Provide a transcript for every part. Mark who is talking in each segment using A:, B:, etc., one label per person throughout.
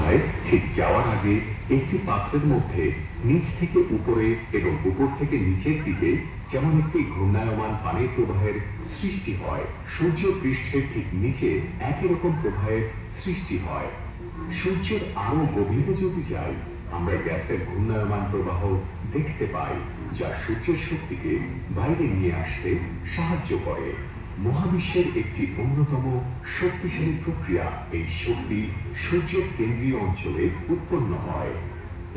A: অবস্থায় ঠিক যাওয়ার আগে একটি পাত্রের মধ্যে নিচ থেকে উপরে এবং উপর থেকে নিচের দিকে যেমন একটি ঘূর্ণায়মান পানির প্রবাহের সৃষ্টি হয়, সূর্য পৃষ্ঠের ঠিক নিচে একই রকম প্রবাহের সৃষ্টি হয়। সূর্যের আরো গভীরে যদি যাই, আমরা গ্যাসের ঘূর্ণায়মান প্রবাহ দেখতে পাই, যা সূর্যের শক্তিকে বাইরে নিয়ে আসতে সাহায্য করে। মহাবিশ্বের একটি অন্যতম শক্তিশালী প্রক্রিয়া এই শক্তি সূর্যের কেন্দ্রীয় অঞ্চলে উৎপন্ন হয়।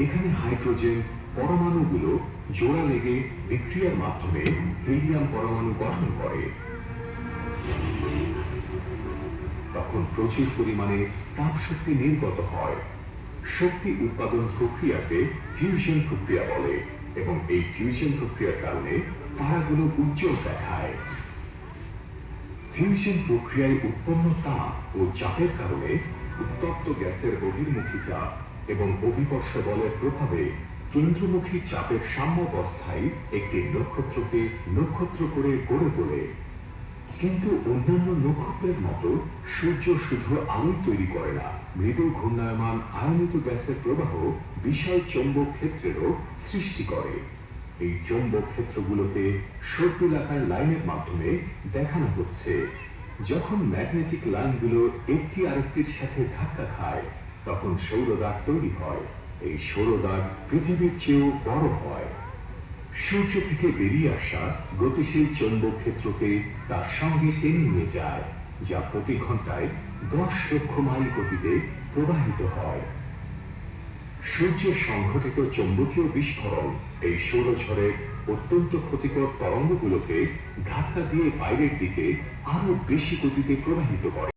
A: এখানে হাইড্রোজেন পরমাণুগুলো জোড়া লেগে বিক্রিয়ার মাধ্যমে হিলিয়াম পরমাণু গঠন করে। তখন প্রচুর পরিমাণে তাপ শক্তি নির্গত হয়। শক্তি উৎপাদন প্রক্রিয়াকে ফিউশন প্রক্রিয়া বলে এবং এই ফিউশন প্রক্রিয়ার কারণে তারাগুলো উজ্জ্বল দেখায়। ফিউশন প্রক্রিয়ায় উৎপন্ন তাপ ও চাপের কারণে উত্তপ্ত গ্যাসের বহির্মুখী চাপ এবং অভিকর্ষ বলের প্রভাবে কেন্দ্রমুখী চাপের সাম্যাবস্থায় একটি নক্ষত্রকে নক্ষত্র করে গড়ে তোলে। কিন্তু অন্যান্য নক্ষত্রের মতো সূর্য শুধু আলোই তৈরি করে না, মৃদু ঘূর্ণায়মান আয়নিত গ্যাসের প্রবাহ বিশাল চৌম্বক ক্ষেত্রেরও সৃষ্টি করে। এই চৌম্বক ক্ষেত্রগুলোকে সর্পিলাকার লাইনের মাধ্যমে দেখানো হচ্ছে। যখন ম্যাগনেটিক লাইনগুলো একটি আরেকটির সাথে ধাক্কা খায়, তখন সৌরদাগ তৈরি হয়। এই সৌরদাগ পৃথিবীর চেয়েও বড় হয়। সূর্য থেকে বেরিয়ে আসা গতিশীল চৌম্বক ক্ষেত্রকে তার সঙ্গে টেনে নিয়ে যায়, যা প্রতি ঘন্টায় 10 লক্ষ মাইল গতিতে প্রবাহিত হয়। সূর্যের সংঘটিত চৌম্বকীয় বিস্ফোরণ এই সৌরঝড়ের অত্যন্ত ক্ষতিকর তরঙ্গগুলোকে ধাক্কা দিয়ে বাইরের দিকে আরো বেশি গতিতে প্রবাহিত করে।